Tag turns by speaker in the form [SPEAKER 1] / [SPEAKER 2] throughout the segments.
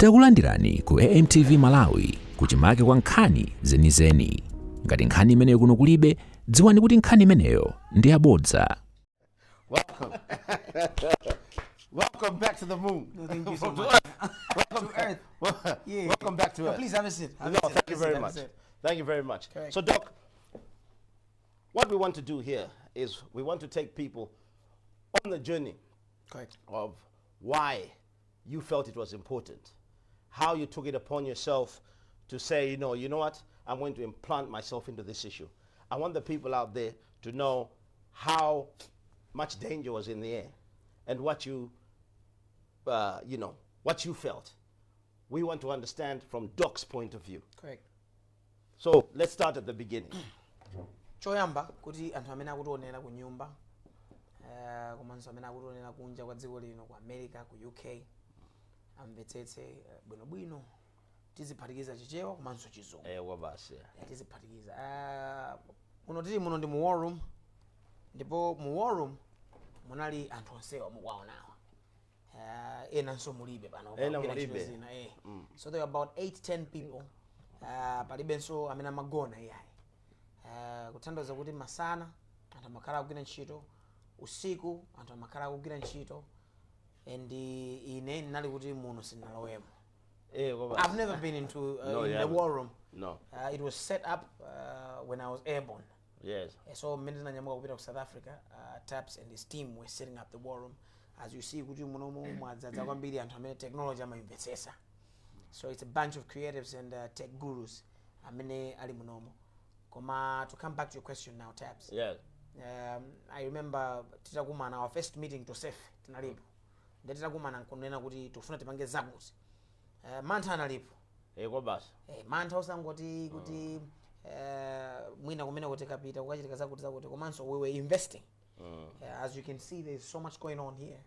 [SPEAKER 1] Takulandirani ku AMTV Malawi kuchimake kwa nkhani zenizeni. Ngati nkhani imeneyo kuno kulibe, dziwani kuti nkhani imeneyo ndi yabodza.
[SPEAKER 2] Welcome. Welcome back to the moon.
[SPEAKER 3] No, thank you so much.
[SPEAKER 2] Welcome
[SPEAKER 3] to Earth. Yeah.
[SPEAKER 2] Welcome back to Earth.
[SPEAKER 3] Please have a seat.
[SPEAKER 2] Thank you very much. Thank you very much.
[SPEAKER 3] Correct.
[SPEAKER 2] So, Doc, what we want to do here is we want to take people on the journey of why you felt it was important, how you took it upon yourself to say, you know what, I'm going to implant myself into this issue. I want the people out there to know how much danger was in the air and what you, what you felt. We want to understand from Doc's point of view.
[SPEAKER 3] Correct.
[SPEAKER 2] So let's start at the beginning.
[SPEAKER 3] Choyamba kuti anthu amene akutionera ku nyumba komanso amene akutionera kunja kwa dziko lino ku America ku UK amvetsetse bwinobwino tiziphatikiza chichewa komanso chizungu.
[SPEAKER 2] Wabasi.
[SPEAKER 3] Tiziphatikiza muno tili muno ndi mu war room, ndipo mu war room munali anthu onsewa mukwaonawa enanso mulibe pano
[SPEAKER 2] mulibe.
[SPEAKER 3] So there were about 8-10 people palibenso amene amagona iyayi kuthandiza kuti masana anthu amakhala akugwira ntchito, usiku anthu amakhala akugwira ntchito, and ine ndinali kuti muno sinalowemo. I've never been into the war room.
[SPEAKER 2] No.
[SPEAKER 3] It was set up when I was airborne.
[SPEAKER 2] Yes.
[SPEAKER 3] So mimi nanyamuka kupita ku South Africa, Taps and his team were setting up the war room. As you see kuti munomu mwadzaza kwambiri anthu amene technology amaimvetsesa. So it's a bunch of creatives and tech gurus amene ali munomo. Koma to come back to your question now, Taps.
[SPEAKER 2] Yes.
[SPEAKER 3] I remember titakumana our first meeting to safe tinalipo. Ndetitakumana nkunena kuti tufuna tipange zabuzi. Mantha analipo.
[SPEAKER 2] Wabasi.
[SPEAKER 3] Mantha usangoti kuti mwina kumene kuti kapita kukachitika zakuti komanso we were investing. As you can see, there's so much going on here.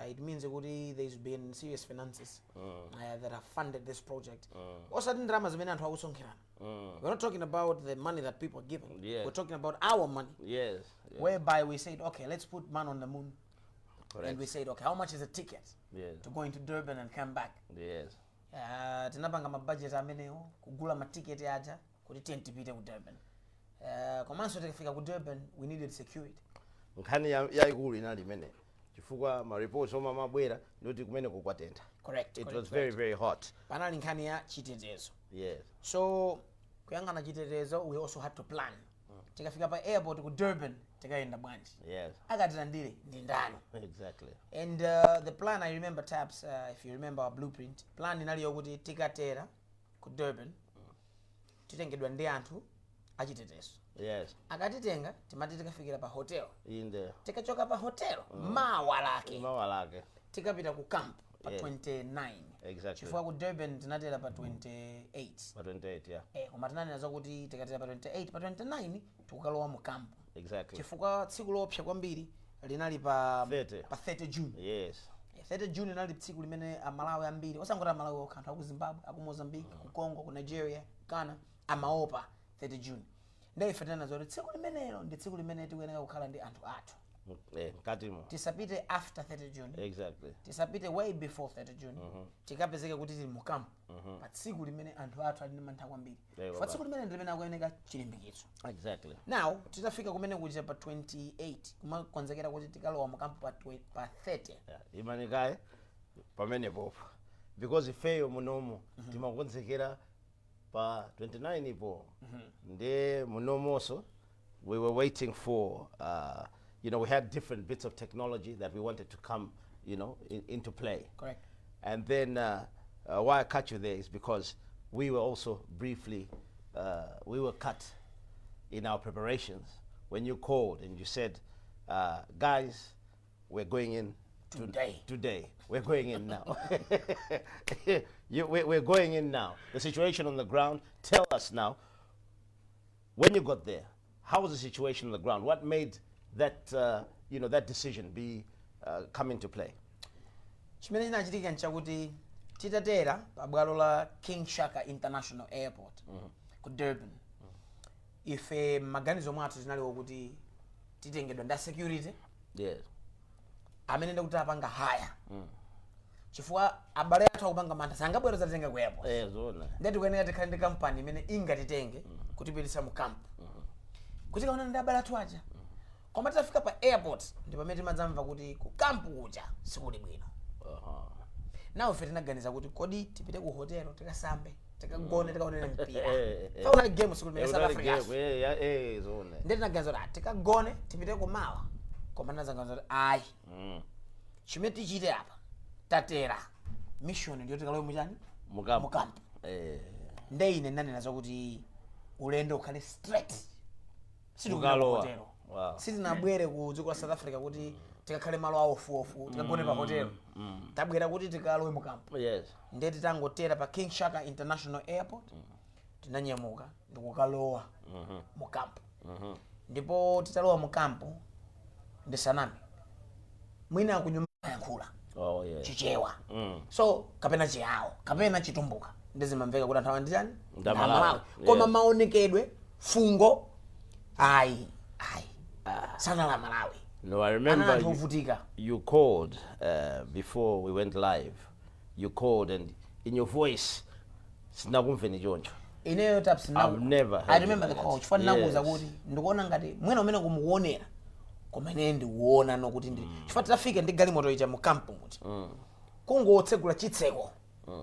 [SPEAKER 3] It means that there's been serious finances that have funded this project. Also, we're not talking about the money that people are giving.
[SPEAKER 2] Yes.
[SPEAKER 3] We're talking about our money.
[SPEAKER 2] Yes.
[SPEAKER 3] Whereby we said, okay, let's put man on the moon.
[SPEAKER 2] Correct.
[SPEAKER 3] And we said, okay, how much is a ticket
[SPEAKER 2] Yes.
[SPEAKER 3] to go into Durban and come back?
[SPEAKER 2] Yes.
[SPEAKER 3] Tinapanga mabudget amenewo kugula matiketi aja kuti tipite ku Durban. Komanso tikafika ku Durban, we needed security.
[SPEAKER 2] Nkhani yaikulu inali imene chifukwa ma reports oma mabwera ndoti kumene kukwatentha.
[SPEAKER 3] Correct.
[SPEAKER 2] It was very, very hot.
[SPEAKER 3] Panali nkhani ya chitetezo.
[SPEAKER 2] Yes.
[SPEAKER 3] So kuyangana chitetezo, we also had to plan. Tikafika pa airport ku Durban, tikaenda bwanji.
[SPEAKER 2] Yes.
[SPEAKER 3] Akatilandire ndi ndani.
[SPEAKER 2] Exactly.
[SPEAKER 3] And the plan, I remember, Taps, if you remember our blueprint, plan inali yokuti tikatera ku Durban, titengedwa ndi anthu achitetezo.
[SPEAKER 2] Yes.
[SPEAKER 3] Akatitenga timati tikafikira pa hotel.
[SPEAKER 2] In there.
[SPEAKER 3] Tikachoka pa hotel, mawa lake. Tikapita ku camp pa 29.
[SPEAKER 2] Exactly.
[SPEAKER 3] Chifukwa ku Durban tinatera pa 28.
[SPEAKER 2] Pa 28, yeah.
[SPEAKER 3] Koma tinanena zakuti tikatera pa 28, pa 29 tikukalowa mu camp.
[SPEAKER 2] Exactly.
[SPEAKER 3] Chifukwa tsiku loopsa kwambiri linali pa 30 June.
[SPEAKER 2] Yes.
[SPEAKER 3] 30 June linali tsiku limene Malawi ambiri, osangoti Malawi okha, anthu aku Zimbabwe, aku Mozambique, ku Congo, ku Nigeria, Ghana, amaopa 30 June. Ndife tena zoti tsiku limenelo ndi tsiku limene tikuyenera kukhala ndi anthu athu.
[SPEAKER 2] Katimo.
[SPEAKER 3] Tisapite after 30 June.
[SPEAKER 2] Exactly.
[SPEAKER 3] Tisapite way before 30 June. Tikapezeke kuti tili mu camp. Pa tsiku limene anthu athu ali ndi mantha kwambiri. Pa tsiku limene ndi limene akuyeneka chilimbikitso.
[SPEAKER 2] Exactly.
[SPEAKER 3] Now, titafika kumene kuja pa 28, kumakonzekera kuti tikalowa mu camp pa 30.
[SPEAKER 2] Imanikaye pamene popo. Because ifeyo munomo timakonzekera pa 29 ipo. Nde munomoso we were waiting for we had different bits of technology that we wanted to come, into play.
[SPEAKER 3] Correct.
[SPEAKER 2] And then why I cut you there is because we were also briefly, we were cut in our preparations when you called and you said, guys, we're going in today. We're going in now. We're going in now. The situation on the ground, tell us now, when you got there, how was the situation on the ground? What made that, that decision come into play?
[SPEAKER 3] Chimene chinachitika nchakuti titatera pa bwalo la King Shaka International Airport ku Durban. Ife maganizo mwathu zinali wokuti titengedwa nda security.
[SPEAKER 2] Yes.
[SPEAKER 3] Amene ndakuti apanga haya chifukwa abale athu akupanga mantha sangabwera zatenga ku airport
[SPEAKER 2] zona
[SPEAKER 3] ndeti kuyenera tikhale ndi kampani imene ingatitenge kutipititsa mu camp kuti kaona ndi abale athu aja koma titafika pa airport ndi pamene timadzamva kuti ku camp kuja sikuli bwino nawo ife tinaganiza kuti kodi tipite ku hotelo tikasambe tikagone tikaonera mpira fauna game sikuli mene South Africa
[SPEAKER 2] zona
[SPEAKER 3] ndeti tinaganiza kuti tikagone tipite kumawa koma nazanganiza kuti ayi chimene tichite apa tatera mission ndiyo tikalowe muchani mukamp nde ine ndanena zakuti ulendo ukhale straight sitikalowa sitinabwere ku dziko la South Africa kuti tikakhale malo awofuofu tikagone pa hotelo tabwera kuti tikalowe mukamp nde titangotera pa King Shaka International Airport tinanyamuka ndikukalowa mukamp ndipo titalowa mukampo ndisaname mwina akunyumba yankhula chichewa so kapena chiyawo kapena chitumbuka ndizimamveka kuti anthu awandijani ndamalawi koma maonekedwe fungo ayi sana la Malawi.
[SPEAKER 2] No, I remember you called before we went live. You called and in your voice sinakumveni choncho.
[SPEAKER 3] Ineyo taps now.
[SPEAKER 2] I've never heard
[SPEAKER 3] I remember the call. Chifukwa ndinakuza kuti ndikuona ngati mwina umene kumukuonera koma ine ndiuona nokuti ndi chifukwa tafika ndi galimoto ija mu camp muti kungotsegula chitseko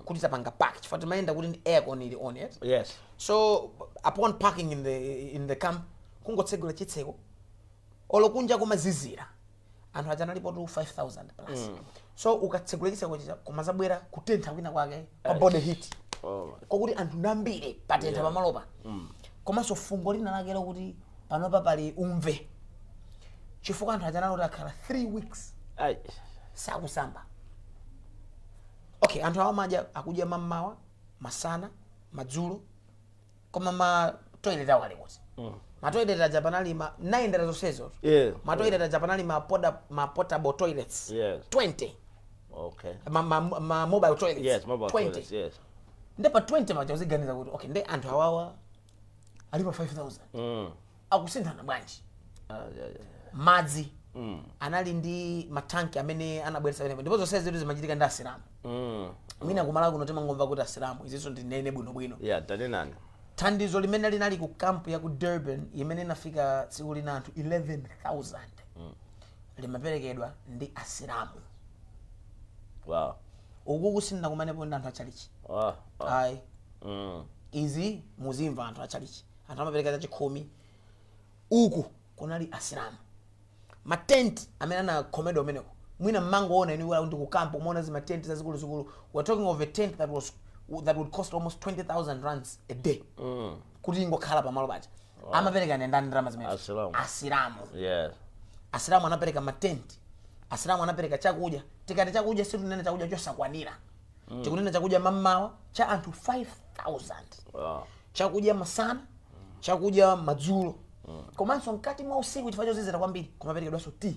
[SPEAKER 3] kuti tapanga park chifukwa timayenda kuti ndi aircon ili on it.
[SPEAKER 2] Yes.
[SPEAKER 3] So upon parking in the camp kungotsegula chitseko olokunja kumazizira anthu aja analipo tu 5000 plus so ukatsegula chitseko chicha kumazabwera kutentha kwina kwake pa body heat kokuti anthu ndambiri patentha pamalopa komanso fungo lina lake lokuti panopa pali umve chifukwa anthu aja naloti akhala 3 weeks sakusamba. Okay, anthu awa madya akudya mammawa masana madzulo koma ma toilet awo alikuti ma toilet aja panali ma 9 zonsezo ma toilet aja panali ma portable toilets 20 ma mobile toilets
[SPEAKER 2] yes mobile toilets yes
[SPEAKER 3] nde pa 20 maja uziganiza kuti okay nde anthu awawa alipo 5000 akusinthana bwanji madzi anali ndi matanki amene anabweretsa pene ndipo zonse zitu zimachitika ndi asilamu mina kumala kuno timangomva kuti asilamu izinso ndinene bwinobwino
[SPEAKER 2] tanenani
[SPEAKER 3] thandizo limene linali ku camp ya ku Durban imene inafika tsiku lina anthu 11000 limaperekedwa ndi asilamu.
[SPEAKER 2] Wow.
[SPEAKER 3] Uku kusina kumanepo ndi anthu achalichi. Ayi. Izi muzimva anthu achalichi. Anthu amapereka cha 10 uku kunali asilamu. Matent amene ana komedo ameneko. Mwina mmangoona ine wala ndi ku camp umeona zi matent zazikulu. We're talking of a tent that would cost almost 20,000 rands a day. Kuti ingokhala pamalo pacha. Amapereka ndani ndalama zimene. Asilamu.
[SPEAKER 2] Yes.
[SPEAKER 3] Asilamu anapereka matent. Asilamu anapereka chakudya. Tikati chakudya situ nene chakudya chosakwanira. Tikunena chakudya mamawa cha anthu 5000.
[SPEAKER 2] Wow.
[SPEAKER 3] Chakudya masana, chakudya madzulo. Komanso mkati mwa usiku chifacho zizira kwambiri, kumaperekedwanso tea.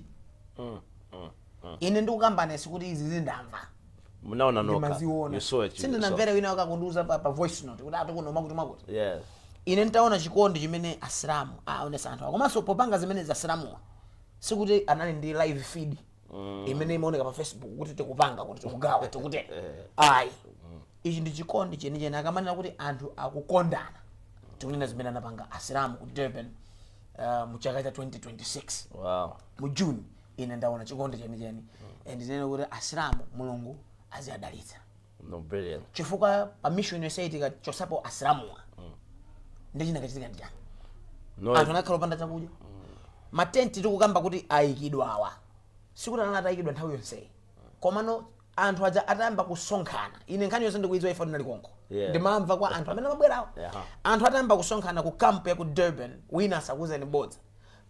[SPEAKER 3] Ine ndikukambana sikuti izi zindamva.
[SPEAKER 2] Munaona noka. You saw it.
[SPEAKER 3] Sindi namvera wina wakakunduza pa voice note kuti atukuno makuti makuti.
[SPEAKER 2] Yes.
[SPEAKER 3] Ine nitaona chikondi chimene asilamu aonesa anthu. Komanso popanga zimene za asilamu sikuti anali ndi live feed. Imene imeoneka pa Facebook kuti tikupanga kuti tikugawa tikute. Ayi. Ichi ndi chikondi chenicheni akamanena kuti anthu akukondana. Tikunena zimene anapanga asilamu ku Durban mu chaka cha 2026.
[SPEAKER 2] Wow.
[SPEAKER 3] Mu June ine ndaona chikondi chenicheni. And then kuti asilamu Mulungu aziadalitsa.
[SPEAKER 2] No, brilliant.
[SPEAKER 3] Chifukwa pa mission yosayitika chosapo asilamu. Ndi china kachitika ndi chani.
[SPEAKER 2] No.
[SPEAKER 3] Anthu anakhala opanda chakudya. Matenti tikukamba kuti ayikidwa awa. Sikuti anatayikidwa nthawi yonse. Komano anthu aja atayamba kusonkhana. Ine nkhani yonse ndikuizwa ifa ndinali konko. Ndimamva kwa anthu amene mabwerawo. Anthu atayamba kusonkhana ku camp ya ku Durban, wina asakuza ni bodza.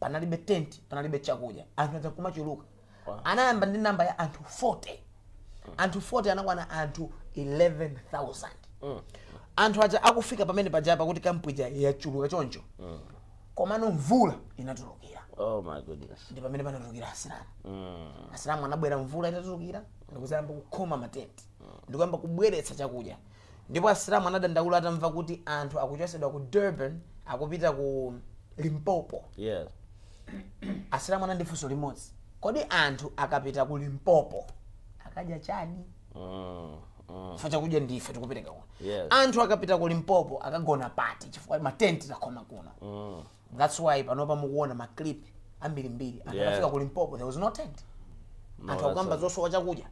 [SPEAKER 3] Panalibe tent, panalibe chakudya. Anthu aja kumachuluka. Anayamba ndi namba ya anthu 40. Anthu 40 anakwana anthu 11000. Anthu aja akufika pamene pajapa kuti camp ija yachuluka choncho. Komano mvula inatulukira.
[SPEAKER 2] Oh my goodness.
[SPEAKER 3] Ndi pamene panatulukira asilamu. Asilamu anabwera mvula itatulukira ndikuzamba kukhoma matenti. Ndikuyamba kubweretsa chakudya. Ndipo asilamu anadandaula atamva kuti anthu akuchosedwa ku Durban akupita ku Limpopo.
[SPEAKER 2] Yes.
[SPEAKER 3] Asilamu anandifunso limodzi. Kodi anthu akapita ku Limpopo akadya chani? facha kudya ndife tikupereka kuno.
[SPEAKER 2] Yes.
[SPEAKER 3] Anthu akapita ku Limpopo akagona pati chifukwa matenti takhoma kuno. That's why panopa mukuona maclip ambirimbiri akafika ku Limpopo there was no tent. Anthu akamba zosowa chakudya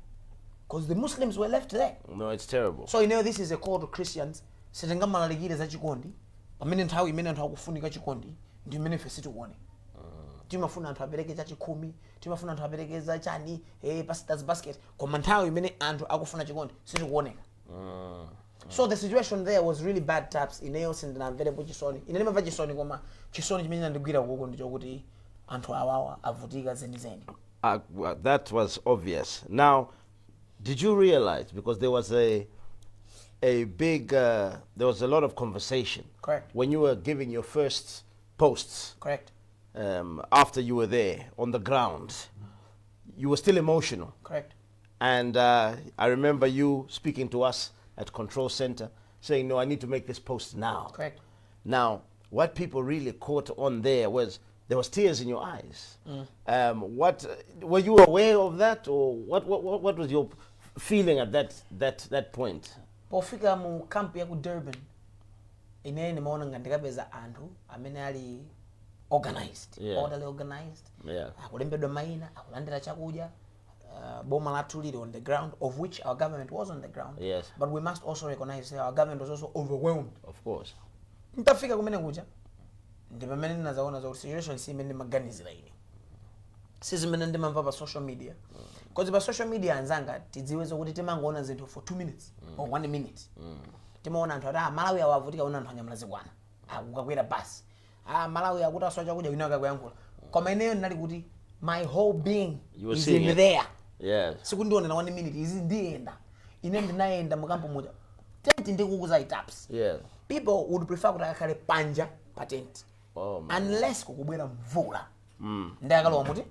[SPEAKER 3] because the Muslims were left there.
[SPEAKER 2] No, it's terrible.
[SPEAKER 3] So this is a call to Christians. Sitingamalalikire za chikondi pamene nthawi imene anthu akufunika chikondi ndi imene ife sitikuone. Timafuna anthu apereke cha 10, timafuna anthu apereke za chani pastor's basket koma nthawi imene anthu akufuna chikondi sitikuoneka. So the situation there was really bad taps ineyo sindinamvere chisoni. Ine nimamva chisoni koma chisoni chimene ndigwira kuko ndicho kuti anthu awawa avutika zenizeni.
[SPEAKER 2] That was obvious. Now, did you realize, because there was a big there was a lot of conversation.
[SPEAKER 3] Correct.
[SPEAKER 2] When you were giving your first posts.
[SPEAKER 3] Correct.
[SPEAKER 2] After you were there on the ground, you were still emotional.
[SPEAKER 3] Correct.
[SPEAKER 2] And I remember you speaking to us at Control Center saying, no, I need to make this post now.
[SPEAKER 3] Correct.
[SPEAKER 2] Now, what people really caught on there was tears in your eyes. What were you aware of that, or what was your feeling at that point?
[SPEAKER 3] Pofika mu camp ya ku Durban ine nimeona ngandikapeza anthu amene ali organized, orderly organized. Akulembedwa maina, akulandira chakudya. Boma la Tuli on the ground, of which our government was on the ground.
[SPEAKER 2] Yes.
[SPEAKER 3] But we must also recognize that our government was also overwhelmed.
[SPEAKER 2] Of course.
[SPEAKER 3] Ntafika kumene kuja ndi pamene nazaona za situation si imene maganizira ine. Sisi imene ndimamva pa social media. Because pa social media anzanga tidziwezo kuti timangoona zinthu for 2 minutes or 1 minute. Timaona anthu ati Malawi awavutika una anthu anyamula zikwana. Akukakwera basi. Malawi akuti asowa chakudya wina akakuyankhula. Koma ineyo ndinali kuti my whole being is in there.
[SPEAKER 2] Yes.
[SPEAKER 3] Sikundiona na 1 minute izi ndienda. Ine ndinaenda mukampo moja. Tent ndikukuza itaps.
[SPEAKER 2] Yeah.
[SPEAKER 3] People would prefer kuti akakhale panja pa tent.
[SPEAKER 2] Oh my.
[SPEAKER 3] Unless kukubwera mvula. Ndakalowa muti.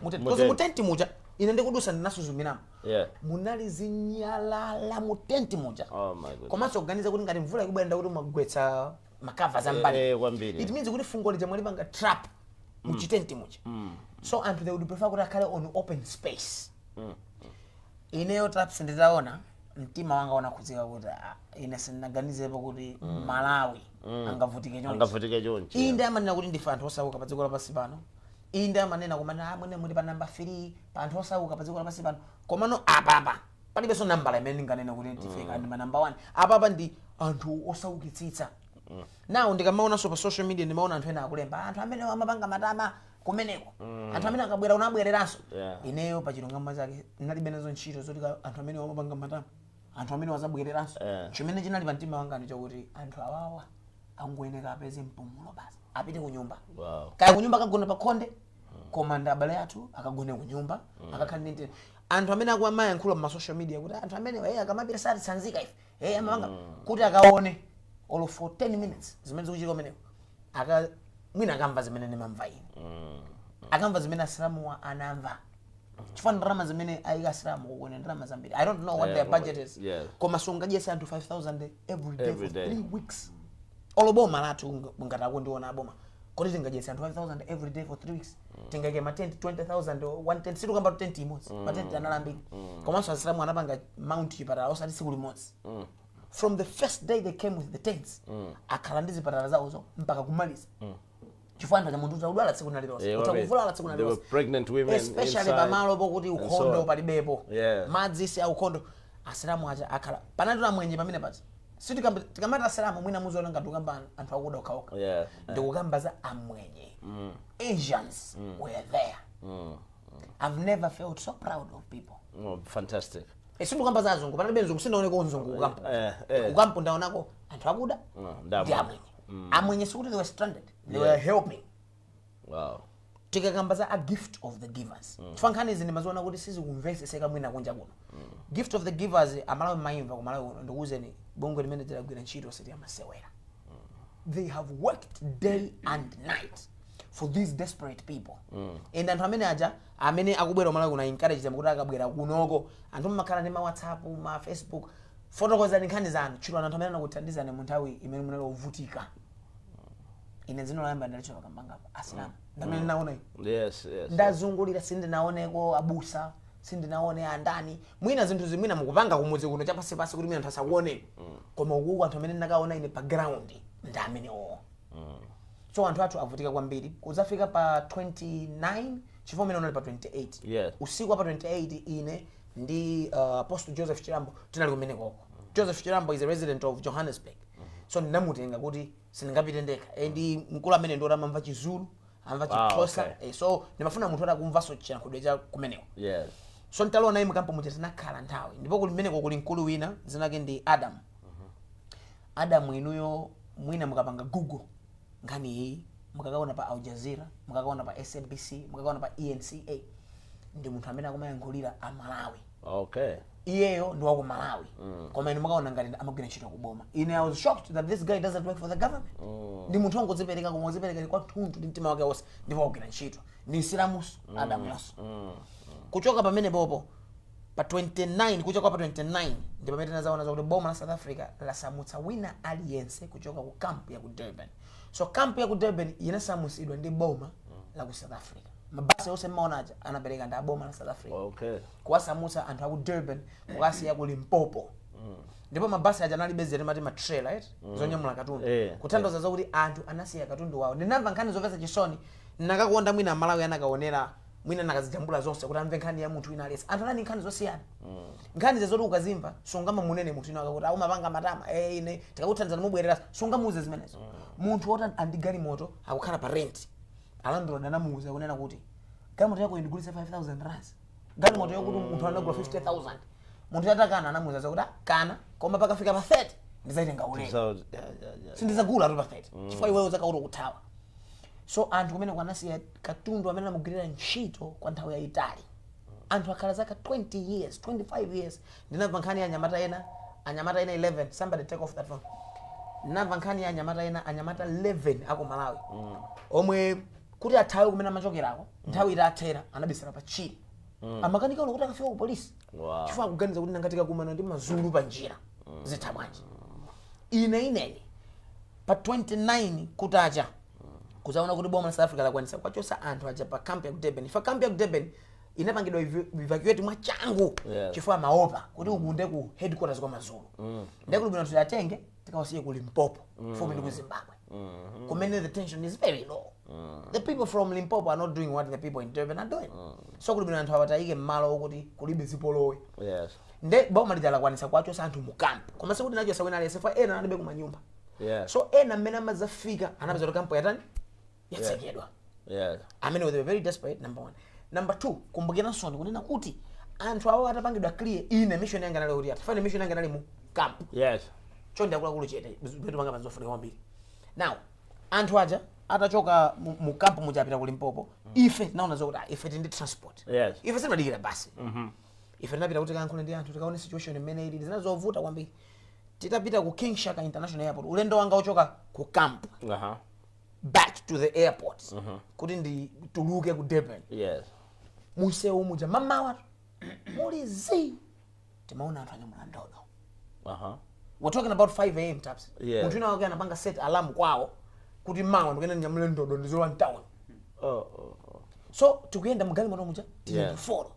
[SPEAKER 3] Because mu tent muja ine ndikudusa ndinasuzumiramo.
[SPEAKER 2] Yeah.
[SPEAKER 3] Munali zinyalala mu tent muja.
[SPEAKER 2] Oh my God.
[SPEAKER 3] Komanso kuganiza kuti ngati mvula ikubwera ndakuti magwetsa makava za mbali.
[SPEAKER 2] Kwambiri.
[SPEAKER 3] It means kuti fungo lija mwalipanga trap mu chitenti muja. So and they would prefer kuti akhale on open space. Ineyo traps nditaona mtima wanga unakhuzika kuti ine sinaganizepo kuti Malawi angavutike chonchi. Inde amanena kuti ndife anthu osauka pa dziko lapansi pano. Inde amanena kumana mwene muli pa number 3 pa anthu osauka pa dziko lapansi pano. Komano apapa palibenso nambala imene ndinganene kuti tifika ndi number 1. Apapa ndi anthu osaukitsitsa. Now ndikamaonanso pa social media ndimaona anthu ena akulemba anthu amene amapanga matama kumeneko. Anthu amene akabwera unabwereranso. Ineyo pa chilungamo chake ndinalibe nazo ntchito zoti anthu amene amapanga matama. Anthu amene wazabwereranso. Chimene chinali pa mtima wanga ndicho kuti anthu awawa angoyeneka apeze mpumulo basi. Apite ku nyumba.
[SPEAKER 2] Wow.
[SPEAKER 3] Kaya ku nyumba akagona pa khonde. Komanda abale athu akagone ku nyumba. Akakhale ndi anthu amene akuamaya nkhula pa social media kuti anthu amene akamapita sati sanzika ife. Amanga kuti akaone all for 10 minutes zimene zikuchitika kumeneko. Mwina akamva zimene ndimamva ine. Akamva zimene Asilamu anamva. Chifukwa ndalama zimene ayika Asilamu kukwene ndalama zambiri. I don't know what their budget is. Koma sungadyesa anthu 5,000 every day for 3 weeks. Oloboma lathu ngati akundiona aboma. Kodi tingadyesa anthu 5,000 every day for 3 weeks. Tingake ma tent 20,000 or 110 situkamba tent imodzi. Ma tent analambiri. Komanso Asilamu anapanga mount chipatala osati siku limodzi. From the first day they came with the tents. Akhala ndi zipatala zawozo mpaka kumaliza. Chifukwa anthu amundu udwala tsiku nalilonse. Utakuvula tsiku nalilonse.
[SPEAKER 2] There were pregnant women
[SPEAKER 3] especially pamalo pokuti ukhondo palibepo. Madzi si ukhondo. Asilamu aja akhala. Panati la mwenye pamene pati. Tikamata Asilamu mwina muzoona ngati ukamba anthu akuda okhaokha. Ndikukamba za amwenye. Asians were there. I've never felt so proud of people.
[SPEAKER 2] Oh, fantastic.
[SPEAKER 3] Sikukamba za azungu, panalibe nzungu sinaoneko nzungu ukampo. Ukampo ndaonako anthu akuda ndi amwenye. Amwenye sikuti they were stranded. They were helping.
[SPEAKER 2] Wow.
[SPEAKER 3] Tikakamba za a gift of the givers. Tfankhani izi ndimaziona kuti sizi kumveseseka mwina kunja kuno. Gift of the givers amalawi maimva kumalawi ndikuzeni bongo limene tilagwira ntchito siti amasewera. They have worked day and night for these desperate people. And anthu amene aja amene akubwera malawi kuna encourage them kuti akabwera kunoko anthu makhala ndi ma WhatsApp, ma Facebook, fotokozani nkhani zanu, chilo anthu amene anakuthandizani mu nthawi imene munali ovutika. Ine zino lamba ndalicho bakambanga Asilamu. Ndamene naona.
[SPEAKER 2] Yes.
[SPEAKER 3] Ndazungulira sindi naoneko abusa, sindinaone andani mwina zinthu zimwina mukupanga kumudzi kuno chapasi pasi kuti mwina anthu asakuoneni koma ukuku anthu amene ndakaona ine pa ground ndi amenewo so anthu athu avutika kwambiri kuzafika pa 29 chifukwa mene unali pa 28
[SPEAKER 2] Yes.
[SPEAKER 3] usiku pa 28 ine ndi Apostle Joseph Chirambo tinali kumene koko Joseph Chirambo is a resident of Johannesburg so ndinamutenga kuti sindingapite ndekha ndi mkulu amene ndo amamva Chizulu amva Chixhosa
[SPEAKER 2] okay.
[SPEAKER 3] so ndimafuna munthu atakumvaso chiyankhulo cha kumeneko
[SPEAKER 2] Yes.
[SPEAKER 3] so ntalowa naye mkampo muja tinakhala nthawi ndipo kuli mmeneko kuli mkulu wina zinake ndi Adam Adam inuyo mwina mukapanga Google ngani hii mukakaona pa Al Jazeera mukakaona pa SNBC mukakaona pa ENCA ndi munthu amene akumayankhulira a Malawi
[SPEAKER 2] Okay.
[SPEAKER 3] iyeyo ndi wako Malawi koma ine mukaona ngati amagwira ntchito kuboma ine I was shocked that this guy doesn't work for the government ndi munthu wangodzipereka koma wadzipereka kwa thunthu ndi mtima wake wonse ndipo akugwira ntchito ndi Nsilamuso Adam laso kuchoka pamene popo pa 29 kuchoka pa 29 ndi pamene tinazaona zakuti boma la South Africa lasamutsa wina aliyense kuchoka ku camp ya ku Durban so camp ya ku Durban inasamutsidwa ndi boma la ku South Africa mabasi yonse mmaonaja anapereka ndi boma la South Africa
[SPEAKER 2] Okay.
[SPEAKER 3] kuwasamutsa anthu aku Durban kukasiya ku Limpopo ndipo mabasi aja anali bezere mati ma trailer right zonyamula katundu kutanthauza zakuti anthu anasiya katundu wawo ndinamva nkhani zomvetsa chisoni nakakonda mwina Malawi anakaonera mwina nakazijambula zonse kuti amve nkhani ya munthu wina aliyense anthu anali nkhani zosiyana nkhani zezoti ukazimva sungamunene munthu wina akakuti umapanga matama ine tikakuthandizana mubwerera sungamuuze zimenezo munthu woti andigali moto akukhala pa rent alandro ndanamuuza kunena kuti galimoto yako indigulitsa 5000 rands galimoto yakuti munthu anagula 50000 munthu atakana anamuuza zakuti kana koma pakafika pa 30 ndizaitenga ulemu
[SPEAKER 2] So,
[SPEAKER 3] sindizagula tu pa 30 chifukwa iweyo zakauti kuthawa so anthu kumene kwanasiya katundu amene amagwirira ntchito kwa nthawi yayitali anthu akhala zaka 20 years 25 years ndinamva nkhani ya anyamata ena 11 somebody take off that phone ndinamva nkhani ya anyamata 11 ako Malawi omwe kuti athawe kumene amachokerako nthawi itathera anabisira pa chini amakanika ulo kuti akafika ku polisi chifukwa akuganiza kuti nangatika kumana ndi mazulu pa njira zitha bwanji ineni pa 29 kutacha kuzaona kuti boma la South Africa lakwanisa kwachosa anthu aja pa camp ya ku Durban ifa camp ya ku Durban inapangidwa evacuate mwachangu chifukwa maopa kuti ukunde ku headquarters kwa mazulu ndekuti bino tuyatenge tikawasiye ku Limpopo fupi ndi ku Zimbabwe kumene the tension is very low the people from Limpopo are not doing what the people in Durban are doing so kuli bino anthu awatayike mmalo okuti kulibe zipolowe
[SPEAKER 2] yes.
[SPEAKER 3] nde boma lidalakwanisa kwachosa anthu mu camp koma sekuti nachosa wina aliyense fa ena analibe kumanyumba
[SPEAKER 2] Yes.
[SPEAKER 3] so ena mmene amazafika anapeza kuti camp yatani yatsekedwa
[SPEAKER 2] Yes.
[SPEAKER 3] amene they were very desperate number 1 number 2 kumbukira nsoni kunena kuti anthu awo atapangidwa clear ine mission yanga nali kuti atafane mission yanga nali mu camp
[SPEAKER 2] Yes.
[SPEAKER 3] chonde akula chete betu panga panzofunika kwambiri now anthu aja atachoka mu camp mujapita ku Limpopo ife tinaona zokuti ife tindi transport
[SPEAKER 2] Yes.
[SPEAKER 3] ife simadikira basi ife tinapita kuti kankhule ndi anthu tikaone situation imene ili zinazovuta kwambiri titapita ku King Shaka International Airport ulendo wanga uchoka ku camp back to the airport kuti ndi tuluke ku Durban
[SPEAKER 2] Yes.
[SPEAKER 3] museu muja mamawa muli zi timaona anthu anyamula ndodo we're talking about 5 am taps munthu wina wake anapanga set alarm kwawo kuti mawa ndikene nyamule ndodo ndizowa town so tikuyenda mugali moto muja tili follow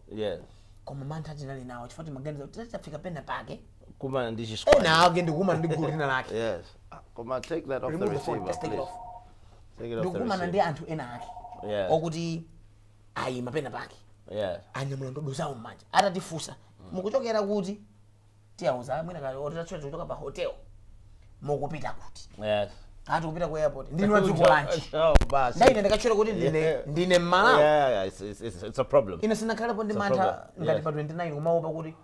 [SPEAKER 3] koma mantha tinali nawo chifukwa maganiza titafika pena pake
[SPEAKER 2] Kumana ndi chisquad.
[SPEAKER 3] ena ake ndikumana ndi gulu lina lake
[SPEAKER 2] Yes. Kumana, take that off the
[SPEAKER 3] remove the phone,
[SPEAKER 2] receiver,
[SPEAKER 3] just take it
[SPEAKER 2] please.
[SPEAKER 3] off
[SPEAKER 2] Take it off the
[SPEAKER 3] ndikumana ndi
[SPEAKER 2] receiver.
[SPEAKER 3] anthu ena ake
[SPEAKER 2] Yes.
[SPEAKER 3] okuti ayima pena pake
[SPEAKER 2] Yes.
[SPEAKER 3] anyamula ndodo zawo mmanja atatifusa mukuchokera kuti tiyauza mwina kale otachota kuchoka pa hotel mukupita kuti
[SPEAKER 2] Yes.
[SPEAKER 3] ati kupita ku airport ndini wadziko lanchi
[SPEAKER 2] Oh, basi.
[SPEAKER 3] ndaine ndikachota kuti ndine mmalawi
[SPEAKER 2] Yeah, it's a problem.
[SPEAKER 3] ine sinakhalapo ndi
[SPEAKER 2] It's a
[SPEAKER 3] mantha
[SPEAKER 2] problem.
[SPEAKER 3] ngati
[SPEAKER 2] Yes.
[SPEAKER 3] pa 29 kumaopa kuti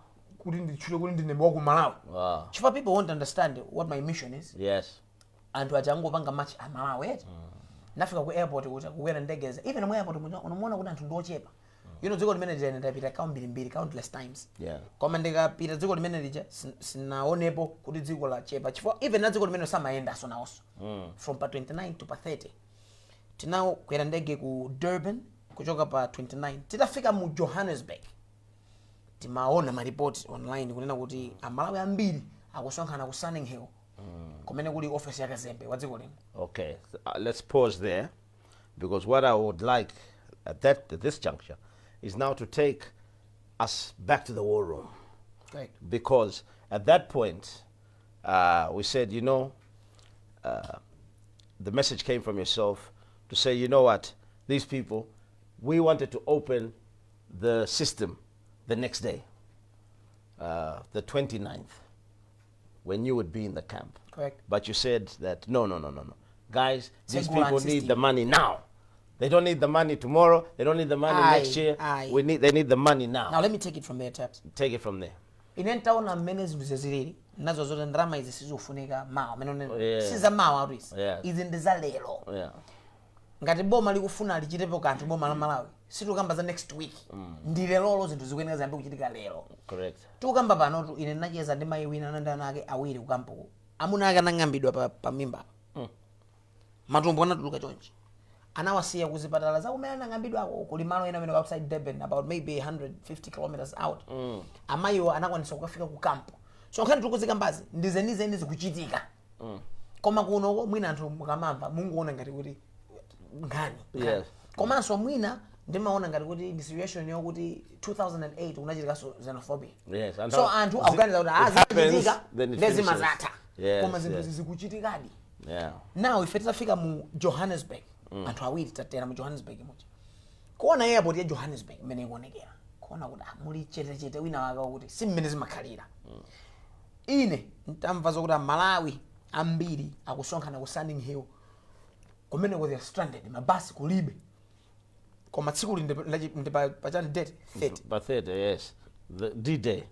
[SPEAKER 3] ndichule kuti ndine wa ku Malawi
[SPEAKER 2] Wow.
[SPEAKER 3] chifukwa people won't understand what my mission is
[SPEAKER 2] Yes.
[SPEAKER 3] anthu achangopanga match a Malawi eti nafika ku airport kuti kukwera ndegeza even mu airport unamuona kuti anthu ndochepa you know dziko limene lija ndapita mbiri countless times
[SPEAKER 2] Yeah.
[SPEAKER 3] koma ndikapita dziko limene lija sinaonepo kuti dziko la chepa chifukwa even na dziko limene samaenda sonawonso from pa 29 to pa 30 tinawo kwera ndege ku Durban kuchoka pa 29 titafika mu Johannesburg timaona maripoti online kunena kuti amalawi ambiri akusonkhana ku Sunning Hill kumene kuli office ya kazembe wa dziko lino.
[SPEAKER 2] Okay, let's pause there, because what I would like at this juncture is now to take us back to the war room.
[SPEAKER 3] Correct.
[SPEAKER 2] Because at that point, we said, you know, the message came from yourself to say, you know what, these people, we wanted to open the system the next day, the 29th, when you would be in the camp.
[SPEAKER 3] Correct.
[SPEAKER 2] But you said that, no. Guys, these
[SPEAKER 3] Segura
[SPEAKER 2] people
[SPEAKER 3] system.
[SPEAKER 2] need the money now. They don't need the money tomorrow. They don't need the money next year. They need the money now.
[SPEAKER 3] Now let me take it from there, Taps.
[SPEAKER 2] Take it from there.
[SPEAKER 3] Inentaona mmene zinthu zazilili nazo zote ndrama izi sizofunika mawa amene
[SPEAKER 2] Yeah.
[SPEAKER 3] siza mawa atwisi
[SPEAKER 2] Yeah.
[SPEAKER 3] izi ndi za lero.
[SPEAKER 2] Yeah.
[SPEAKER 3] Ngati boma likufuna lichitepo kanthu boma la Malawi situkamba za next week ndi lero zinthu zikuyenera ziyambe kuchitika lero.
[SPEAKER 2] Correct.
[SPEAKER 3] Tukamba panotu ine nacheza ndi mayi wina anandana ake awiri kukampuko amuna ake anang'ambidwa pa mimba matumbo anatuluka chonchi anawasiya kuzipatala za kumene anang'ambidwa ako kuli malo ena amene outside Durban about maybe 150 kilometers out amayiwo anakwanisa kukafika ku kampo so nkhani tikuzikambazi ndizenize zikuchitika koma kuno mwina anthu mukamamva munguona ngati kuti nkhani
[SPEAKER 2] Yes.
[SPEAKER 3] komanso mwina ndimaona ngati kuti ndi situation yokuti 2008 kunachitikaso xenophobia.
[SPEAKER 2] Yes.
[SPEAKER 3] So anthu akuganiza kuti zichitika ndezimazatha
[SPEAKER 2] Yes,
[SPEAKER 3] koma zinthu
[SPEAKER 2] yes.
[SPEAKER 3] zikuchitikadi.
[SPEAKER 2] Yeah.
[SPEAKER 3] Now ife titafika mu Johannesburg anthu awiri tatera mu Johannesburg muja kuona airport ya Johannesburg imene ikuonekera kuona kuti muli chete wina wake kuti si mmene zimakhalira ine ntamva zokuti Malawi ambiri akusonkhana ku Sunning Hill kumene they are stranded mabasi kulibe koma tsiku ndi pa chani date 30
[SPEAKER 2] But 30, yes. The D-Day.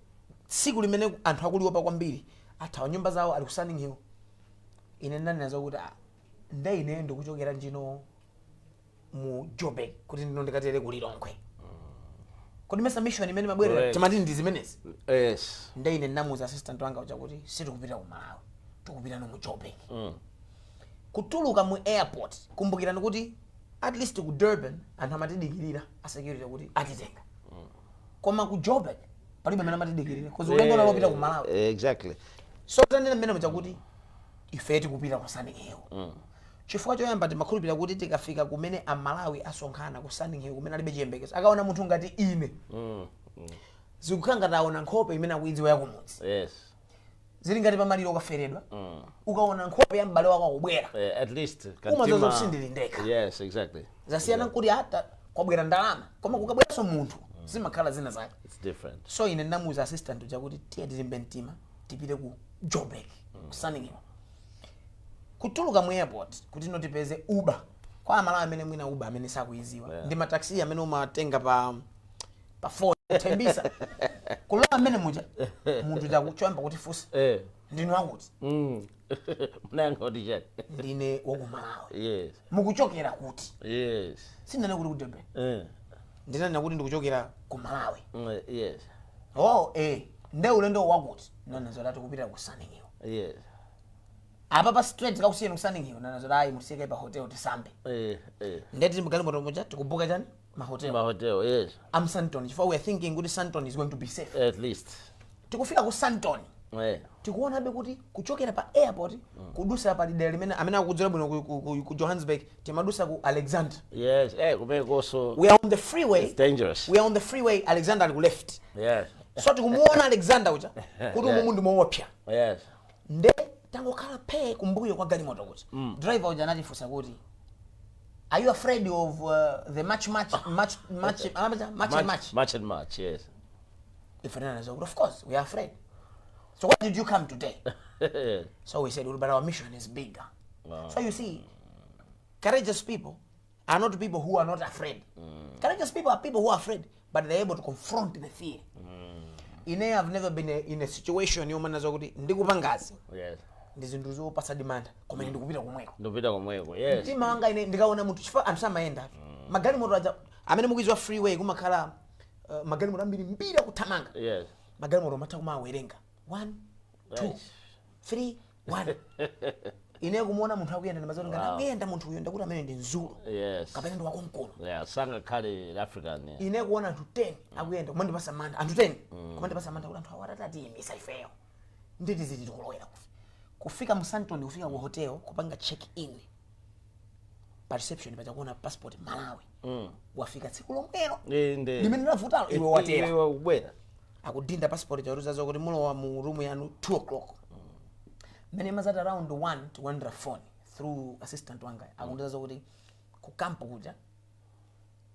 [SPEAKER 3] tsiku limene anthu akuliwa kwambiri athawa nyumba zawo ali ku Sunning Hill ine ndanazo kuti nde ine ndikuchokera njino mu Joburg kuti ndino ndikatere kulilongwe kodi mesa mission imene mabwera timati ndi zimenezi.
[SPEAKER 2] Yes.
[SPEAKER 3] Nde ine namuza assistant wanga uja kuti sitikupita ku Malawi tikupita no mu Joburg kutuluka mu airport kumbukirani kuti at least ku Durban anthu amatidikirira a security kuti atitenga koma ku Joburg palibe amene amatidikirira because ulendo lopita ku Malawi.
[SPEAKER 2] Exactly.
[SPEAKER 3] So tanena mmene muja kuti ife tikupita ku Sunning Hill chifukwa choyamba timakhulupirira kuti tikafika kumene Malawi asonkhana ku Sunning Hill kumene alibe chiyembekezo akaona munthu ngati ine zikukhala ngati aona nkhope imene akuidziwa yakumudzi.
[SPEAKER 2] Yes.
[SPEAKER 3] Zili ngati pamaliro ukaferedwa ukaona nkhope ya m'bale wako akubwera
[SPEAKER 2] At least
[SPEAKER 3] umazoza kusindilindeka.
[SPEAKER 2] Yes, exactly.
[SPEAKER 3] Zasiyana kuti hata kwabwera ndalama koma kukabweranso munthu zimakhala zina zake.
[SPEAKER 2] It's different.
[SPEAKER 3] So ine ndamuza assistant uja kuti tiye tilimbe mtima tipite ku Joburg ku Sunning Hill kutuluka mu airport kuti notipeze Uber kwa Malawi amene mwina Uber amene sakuiziwa ndi mataxi amene umatenga pa phone tembisa kulowa amene muja munthu chakuchoyamba kuti fusi ndinu akuti
[SPEAKER 2] Mnango DJ.
[SPEAKER 3] ndine waku Malawi.
[SPEAKER 2] Yes.
[SPEAKER 3] Mukuchokera kuti
[SPEAKER 2] Yes.
[SPEAKER 3] sinana kuti ku Durban ndinana kuti ndikuchokera ku Malawi.
[SPEAKER 2] Yes.
[SPEAKER 3] Nde ulendo wakuti nanazo lati kupita ku Sunning Hill.
[SPEAKER 2] Yes.
[SPEAKER 3] Apa pa straight kakusiyeni ku Sunning Hill nanazo dai mutiseke pa hotel tisambe. Ndeti mukali moto moja tikubuka chani ma hotel.
[SPEAKER 2] My hotel, yes.
[SPEAKER 3] Am Santon. Before we are thinking good Santon is going to be safe.
[SPEAKER 2] At least.
[SPEAKER 3] Tikufika ku Santon. Tikuona be kuti kuchokera pa airport kudusa pa Deire limene amene akudzera bwino ku Johannesburg timadusa ku Alexander.
[SPEAKER 2] Yes. Kumeko also.
[SPEAKER 3] We are on the freeway.
[SPEAKER 2] It's dangerous.
[SPEAKER 3] We are on the freeway. Alexander ali ku left.
[SPEAKER 2] Yes.
[SPEAKER 3] So tikumuona Alexander uja kuti umundu mowopya.
[SPEAKER 2] Yes.
[SPEAKER 3] Nde tangokhala phe kumbuyo kwa galimoto kuti driver uja anatifunsa kuti are you afraid of the match
[SPEAKER 2] and match, yes.
[SPEAKER 3] If of course we are afraid. So what did you come today? So we said, well, but our mission is bigger. So you see, courageous people are not people who are not afraid. Courageous people are people who are afraid, but they're able to confront the fear. I've never been in a situation ndikupangazi.
[SPEAKER 2] Yes.
[SPEAKER 3] Ndizinduzo pasa demand koma ndikupita kumweko.
[SPEAKER 2] Ndikupita kumweko, yes.
[SPEAKER 3] Mtima wanga ine ndikaona munthu chifukwa anthu samaenda. Magali moto aja amene mukuizwa freeway kumakhala magali moto ambiri mbira kuthamanga.
[SPEAKER 2] Yes.
[SPEAKER 3] Magali moto matha kumawerenga 1 2 3 1. Ine kumuona munthu akuyenda ndi mazolo ngati akuyenda munthu uyo ndakuti amene ndi nzulu.
[SPEAKER 2] Yes.
[SPEAKER 3] Kapena ndi wakonkono.
[SPEAKER 2] Yeah, sanga khali African. Yeah.
[SPEAKER 3] Ine kuona anthu 10 akuyenda koma ndipasa manda anthu 10 koma ndipasa manda kuti anthu awatatati imisa ifeyo. Nditi zikulowera kufika mu Santon kufika ku hotel kupanga check in perception pachakuona passport Malawi wafika tsiku lomwelo
[SPEAKER 2] inde
[SPEAKER 3] limene lavutalo iwe watera
[SPEAKER 2] iwe ubwera
[SPEAKER 3] akudinda passport charuza zokuti mulowa mu room yanu 2 o'clock many mazat around 1 to 1 phone through assistant wanga akundiza zokuti ku camp kuja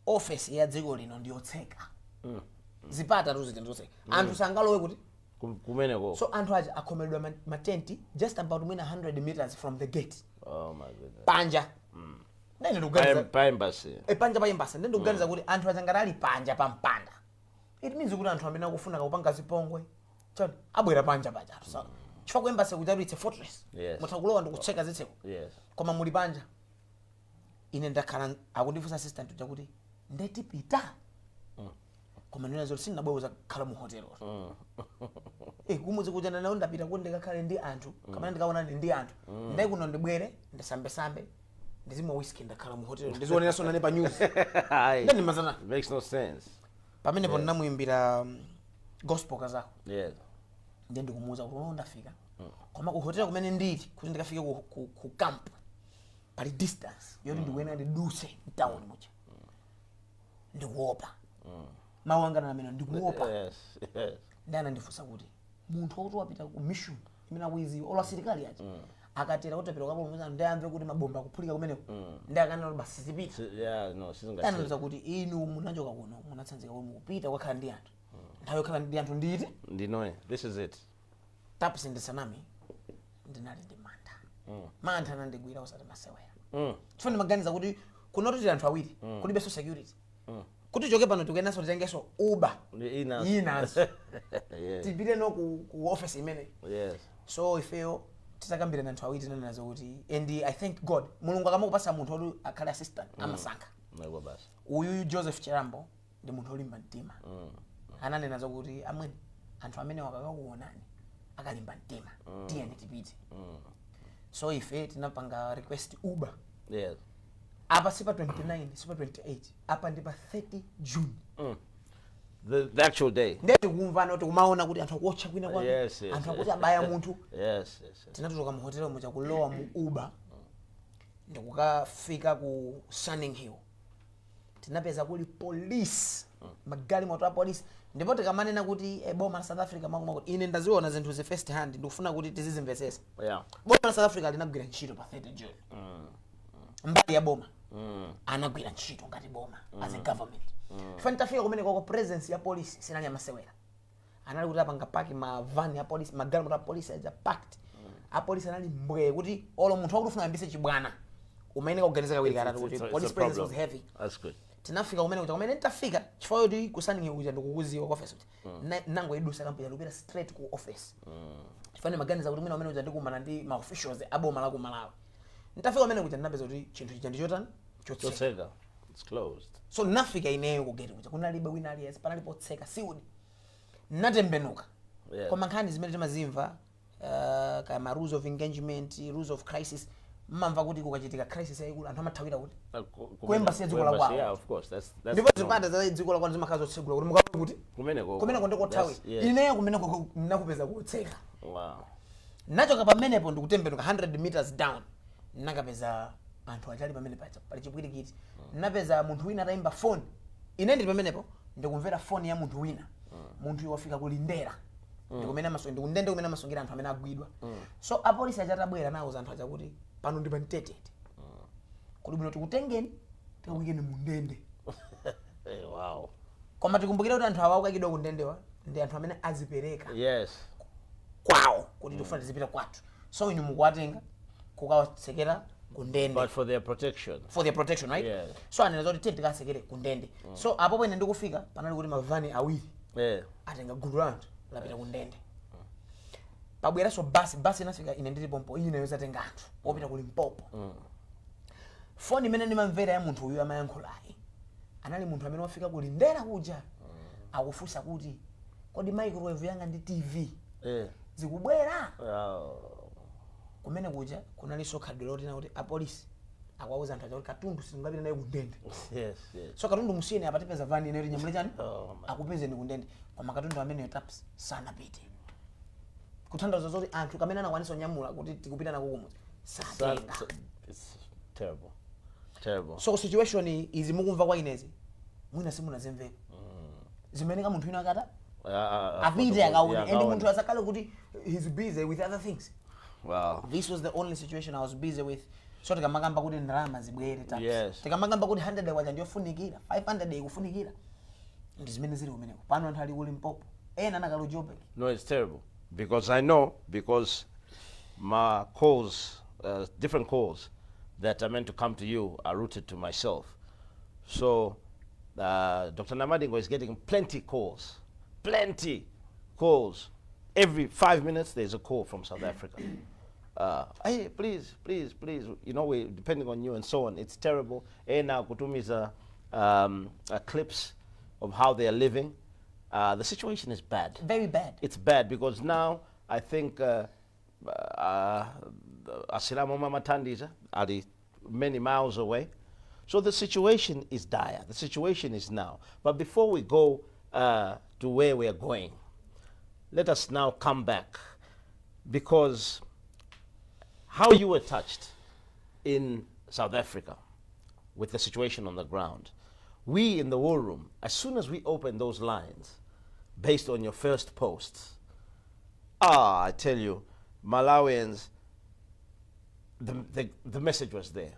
[SPEAKER 3] office ya dziko lino ndiyotseka zipata ruzi ndizose anthu sangalowe kuti
[SPEAKER 2] kumeneko
[SPEAKER 3] so anthu aja akomeledwa matenti just about 100 meters from the gate.
[SPEAKER 2] Oh my goodness.
[SPEAKER 3] Panja nene ndikuganiza
[SPEAKER 2] pa embassy
[SPEAKER 3] panja pa embassy nene ndikuganiza kuti anthu aja ngatali panja pa mpanda it means kuti anthu amene akufuna kupanga zipongwe chani abwera panja paja so chifukwa embassy kuti it's a fortress muthakulowa ndikutseka zitseko koma muli panja ine ndakhala akundifunsa assistant uja kuti ndetipita koma nina zoti sinabweza khala mu hotel kumuzi kujana nawo ndapita kuti ndikakhale ndi anthu kamene ndikaona ndi anthu ndai kuno ndibwere ndisambe ndizimwa whisky ndakhala mu hotel ndizionera sona ne pa news ndani mazana
[SPEAKER 2] makes no sense
[SPEAKER 3] pamene po ndamuimbira gospel kazako
[SPEAKER 2] ndi
[SPEAKER 3] ndikumuza kuti ndafika koma ku hotel kumene ndili kuti ndikafike ku camp pali distance yoti ndiwena ndiduse town mucha ndikuopa mawanga na mena ndikuopa ndana ndifusa kuti munthu wotu wapita ku mission imene akuiziwa ola asilikali aja akatera kutapita kapo muza ndayamve kuti mabomba akuphulika kumeneko ndakanena basi zipita sizingasiza kuti inu munachoka kuno munatsanzika kuti mukupita kwakhala ndi anthu nthawi yokhala ndi anthu nditi
[SPEAKER 2] ndinoe this is it
[SPEAKER 3] taps ndisanami ndinali ndi mantha nandigwira usati masewera chifukwa ndimaganiza kuti kunototi anthu awiri kulibe so security kuti choke pano tukenaso titengeso Uber inazo tipite no ku office imene so ifeyo titakambira anthu awiri nazo kuti and I thank God mulungu akamakupasa munthu oti akhale assistant amasankha uyu Joseph Cherambo ndi munthu olimba mtima ananena zokuti amweni anthu amene wakakakuonani akalimba mtima tiyeni tipite so ife tinapanga request Uber apa sipa 29 sipa 28 apa ndi pa 30 June
[SPEAKER 2] the actual day
[SPEAKER 3] ndeti kumva noti kumaona kuti anthu akuotcha kwina kwa anthu akuti abaya munthu tinatoka mu hotel moja kulowa mu Uber ndikukafika ku Sunning Hill tinapeza kuli police magali moto a police ndipo tikamanena kuti boma la South Africa kuti ine ndaziona zinthu ze first hand ndikufuna kuti tizizimvesesa boma la South Africa linagwira ntchito pa 30 June mbali ya boma anagwira ntchito ngati boma as a government fani tafika kumene kwa presence ya police sinali amasewera anali kuti apanga paki ma van ya police magali moto a police aja packed a police anali mbwe kuti olo munthu wakufuna ambise chibwana umayeneka kuganiza kawiri katatu kuti police presence was heavy.
[SPEAKER 2] That's good.
[SPEAKER 3] Tinafika kumene kuti kumene tafika chifukwa kuti kusani kuja ndikukuziwa ku office nango idusa kampira lupita straight ku office chifukwa maganiza kuti mwina kumene kuja ndikumana ndi ma officials aboma la ku Malawi ntafika kumene kuja ndinapeza kuti chinthu chija ndichotani chotseka
[SPEAKER 2] it's closed
[SPEAKER 3] so nafika ineyo ku gate kuja kunalibe wina aliyense panalipo tseka siudi natembenuka koma nkhani zimene timazimva kama rules of engagement rules of crisis mmamva kuti kukachitika crisis yayikulu anthu amathawira kuti kuembassy dziko la kwawo.
[SPEAKER 2] Yeah, of course that's
[SPEAKER 3] ndipo zipata za dziko la kwawo zimakhaza otsegula kuti mukapo kuti kumeneko ndiko thawira ineyo kumeneko ndinakupeza kutseka nachoka pamenepo ndikutembenuka 100 meters down nakapeza anthu achali pamene pacha pali chipwirikiti napeza munthu wina atayimba phone ine ndili pamenepo ndikumvera phone ya munthu wina munthu wafika kulindera ndikumene ndikundende kumene amasongira anthu amene agwidwa so apolisi achatabwera nawo anthu acha kuti pano ndi pantetete kuli bwino tikutengeni tikuyikeni mu ndende
[SPEAKER 2] wow
[SPEAKER 3] koma tikumbukira kuti anthu awa akukayikidwa ku ndendewa ndi anthu amene azipereka kwawo kuti tifuna tizipita kwathu so inu mukuwatenga kukawatsekera ku ndende
[SPEAKER 2] but for their protection
[SPEAKER 3] right so anena zoti tenti tikasekere ku ndende so apo pene ndikufika panali kuti mavani awiri atenga gulu la anthu lapita ku ndende pabweraso basi inafika ine ndili pompo iyi nayo zatenga anthu opita ku Limpopo phone imene ndimamvera ya munthu uyu amayankhulayi anali munthu amene wafika kulindera kuja akufunsa kuti kodi microwave yanga ndi TV zikubwera kumene kuja kunalinso khadi loti na kuti apolisi akwauza anthu aja kuti katundu singapita naye ku ndende so katundu musiyeni apatipeza vani ine kuti nyamule chani akupezeni ku ndende koma katundu amene taps sanapite kutandaza zoti anthu kamene anakwanisa nyamula kuti tikupita nako kumwe satenga
[SPEAKER 2] it's terrible Terrible.
[SPEAKER 3] So situation is mukumva kwa inezi. Mwina simuna zemveko. Zimeneka munthu ina akata? Apite akaone and munthu asakale kuti he's busy with other things.
[SPEAKER 2] Wow.
[SPEAKER 3] This was the only situation I was busy with. So tikamakamba kuti ndrama zibwere taps.
[SPEAKER 2] Yes.
[SPEAKER 3] Tikamakamba kuti 100 waja ndiyofunikira, 500 ikufunikira. Ndizimene zili kumeneko. Pano anthu ali kuli mpopo. Ena nakalo jobe.
[SPEAKER 2] No, it's terrible. Because I know, because my calls, different calls that are meant to come to you are routed to myself. So Dr. Namadingo is getting plenty calls. Every 5 minutes there's a call from South Africa. Hey, please, you know, we're depending on you and so on. It's terrible. And now Kutumi's clips of how they are living. The situation is bad.
[SPEAKER 3] Very bad.
[SPEAKER 2] It's bad because now I think Asilamo Mamatandis are many miles away. So the situation is dire. The situation is now. But before we go to where we are going, let us now come back, because how you were touched in South Africa with the situation on the ground. We in the war room, as soon as we opened those lines, based on your first posts, I tell you, Malawians, the message was there.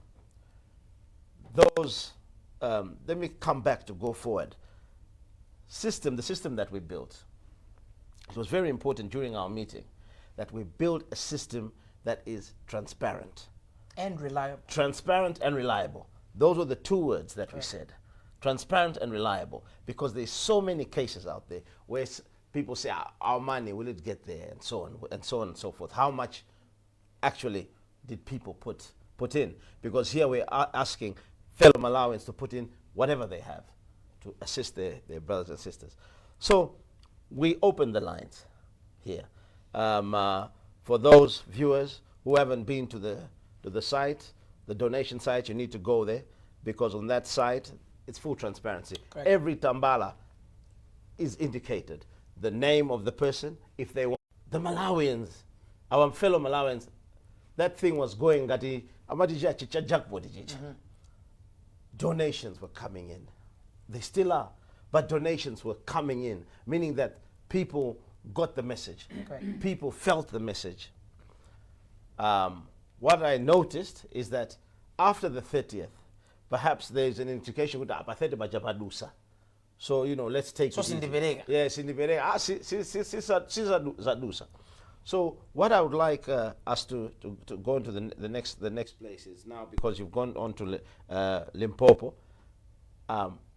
[SPEAKER 2] Those, let me come back to go forward. The system that we built, it was very important during our meeting that we build a system that is transparent.
[SPEAKER 3] And reliable.
[SPEAKER 2] Transparent and reliable. Those were the two words that we said. Transparent and reliable. Because there's so many cases out there where people say, our money, will it get there? And so on and so on and so forth. How much actually did people put in? Because here we're asking fellow Malawians to put in whatever they have to assist their brothers and sisters. So we open the lines here. For those viewers who haven't been to the site, the donation site, you need to go there, because on that site, it's full transparency.
[SPEAKER 3] Correct.
[SPEAKER 2] Every tambala is indicated. The name of the person, if they want. The Malawians, our fellow Malawians, that thing was going, donations were coming in. They still are, but donations were coming in, meaning that people got the message.
[SPEAKER 3] Correct.
[SPEAKER 2] People felt the message. What I noticed is that after the 30th, perhaps there's an indication with Japadusa. So, you know, let's take
[SPEAKER 3] So
[SPEAKER 2] it easy.
[SPEAKER 3] Sindiberega.
[SPEAKER 2] Yes, Sindiberega. Zadusa. So what I would like us to go into the next place is now, because you've gone on to Limpopo.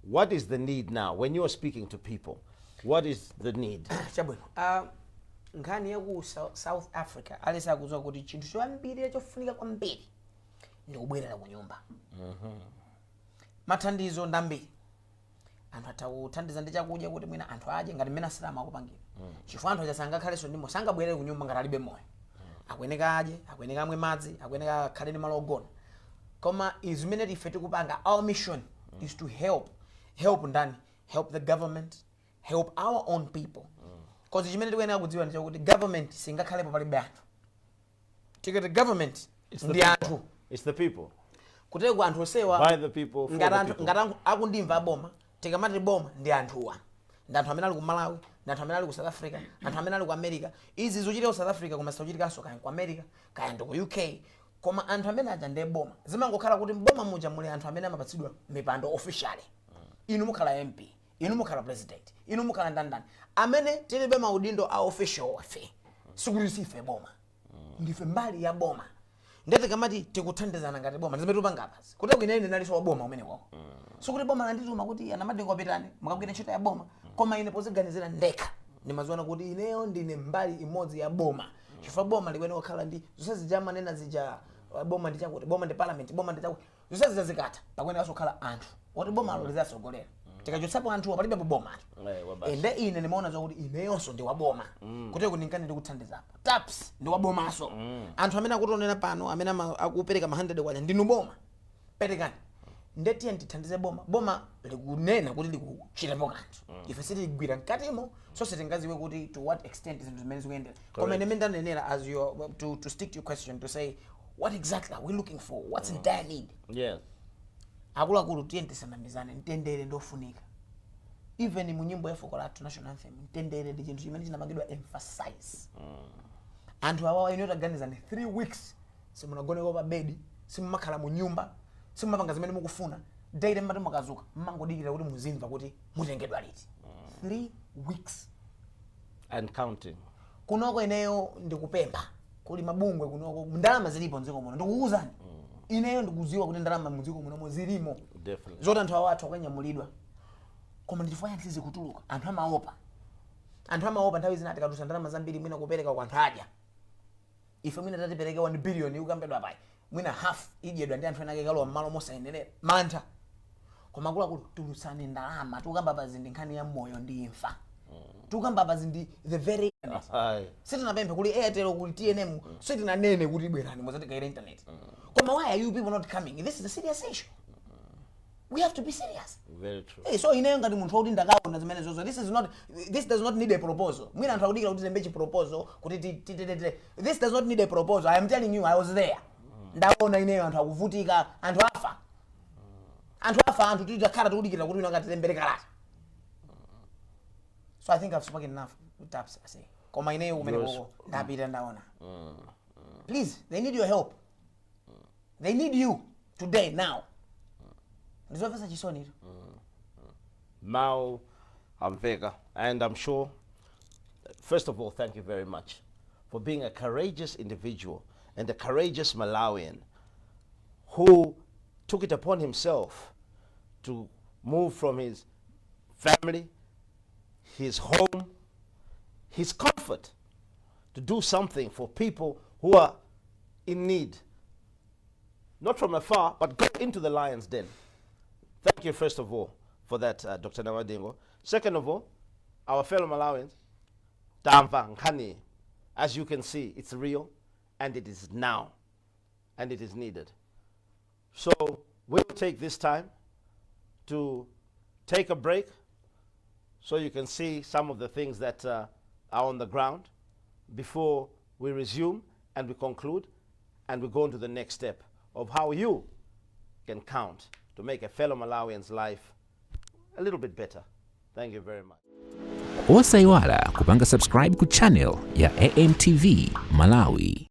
[SPEAKER 2] What is the need now? When you are speaking to people, what is the need?
[SPEAKER 3] Chabwino. Nkhani ya ku South Africa alisa kuzwa kuti chinthu choyambirira chofunika kwambiri ndi kubwerera ku nyumba. Mathandizo ndambiri. Anthu atawuthandiza ndi chakudya kuti mwina anthu adye ngati mmene asalama akupangira. Chifukwa anthu achasanga khalenso ndimo sangabwerere ku nyumba ngati alibe moyo. Akweneka adye, akweneka amwe madzi, akweneka akhale ndi malo ogona. Koma izimene ife tikupanga, our mission is to help ndani, help the government, help our own people. Because chimene tikuyenera kudziwa ndi chakuti government singakhalepo palibe anthu. Tikati government ndi anthu.
[SPEAKER 2] It's the people.
[SPEAKER 3] Kuteko anthu osewa
[SPEAKER 2] By the people, for the people.
[SPEAKER 3] ngati akundimva boma, tikamati boma ndi anthuwa. Ndi anthu amene ali ku Malawi, ndi anthu amene ali ku South Africa, anthu amene ali ku America. Izi zochitika ku South Africa koma sizochitikanso kaya ku America, kaya ndi ku UK. Koma anthu amene aja ndi boma. Zimangokhala kuti mboma muja muli anthu amene amapatsidwa mipando officially. Inu mukhala MP, inu mukhala president, inu mukhala ndandani. Amene tilibe maudindo a official wafe. Sikuti sife boma. Ndife mbali ya boma. Ndete kamati tikuthandizana ngati boma. Ndizimetupanga apa. Kuti kwina ine naliso wa boma umene wako. Sikuti boma landituma kuti Namadingo apitani, mukagwira ntchito ya boma. Koma ine poziganizira ndekha. Ndimaziona kuti ineyo ndine mbali imodzi ya boma. Chifukwa boma likwenera kukhala ndi zonse zijamanena zija boma ndi chakuti, boma ndi parliament, boma ndi chakuti. Zonse zizazikata. Pakwenera kukhala anthu. Oti boma lizasogolera. Tikachotsapo anthu palibe boma. Ende ine nimaona zokuti ineyonso ndi waboma. Kuti kuninkani ndikuthandizapo. Taps ndi wabomaso. Anthu amene akutonena pano, amene akupereka ma 100 kwacha ndinu boma. Perekani. Ndeti ndithandize boma. Boma likunena kuti likuchitapo kanthu. Ife sitigwira mkatimo, so sitingaziwe kuti to what extent is zimene zikuyendera. Koma ine ndanenera as you to stick to your question to say what exactly are we looking for? What's in dire need?
[SPEAKER 2] Yeah.
[SPEAKER 3] akuluakulu tiye tisanamizane, mtendere ndofunika. Even mu nyimbo ya fuko lathu national anthem, mtendere ndi chinthu chimene chinamangidwa emphasize. Anthu awawa ino taganiza ni 3 weeks simunagoneka pa bedi, simumakhala mu nyumba, simumapanga zimene mukufuna. Deire mmati mukazuka mmangodikira kuti muzimva kuti mutengedwa liti. 3 weeks
[SPEAKER 2] and counting.
[SPEAKER 3] Kunoko ineyo ndikupempha kuli mabungwe kunoko ndalama zilipo nziko muno ndikukuuzani. Ineyo ndikuziwa kuti ndalama muziko muno zilimo.
[SPEAKER 2] Definitely.
[SPEAKER 3] Zoti anthu awathu akanyamulidwa. Koma ndifanya ntizi kutuluka. Anthu amaopa nthawi zina tikatusa ndalama zambiri mwina kupereka kwa anthu adya. Ife mwina tatipereke 1 billion ukambedwa pai. Mwina half idyedwa ndi anthu ena akekalowa mmalo mosayenderera. Mantha. Koma akuluakulu tulusane ndalama tukamba pazindi nkhani ya moyo ndi imfa. Tukamba pazindi the very sitinapemphe kuli Airtel kuli TNM sitinanene kuti bwerani muzatikaira internet. Koma why are you people not coming? This is a serious issue. We have to be serious.
[SPEAKER 2] Very true.
[SPEAKER 3] Hey, so ineyo ngati munthu kuti ndakaona zimene zozo, this does not need a proposal. Mwina anthu akudikira kuti zembe proposal kuti this does not need a proposal. I am telling you, I was there. Ndaona ineyo anthu akuvutika, anthu afa. Anthu titakhala tikudikira kuti ngati zembere kalata. So I think I've spoken enough. Taps I say. Koma ineyo kumene koko ndapita ndaona. Please, they need your help. They need you today now.
[SPEAKER 2] Mau Amvega, and I'm sure, first of all, thank you very much for being a courageous individual and a courageous Malawian who took it upon himself to move from his family, his home, his comfort, to do something for people who are in need. Not from afar, but go into the lion's den. Thank you, first of all, for that, Dr. Namadingo. Second of all, our fellow Malawians, Tampa Nkani, as you can see, it's real, and it is now, and it is needed. So we'll take this time to take a break so you can see some of the things that are on the ground before we resume and we conclude and we go into the next step of how you can count to make a fellow Malawian's life a little bit better. Thank you very much.
[SPEAKER 1] Osaiwala kupanga subscribe ku channel ya AMTV Malawi.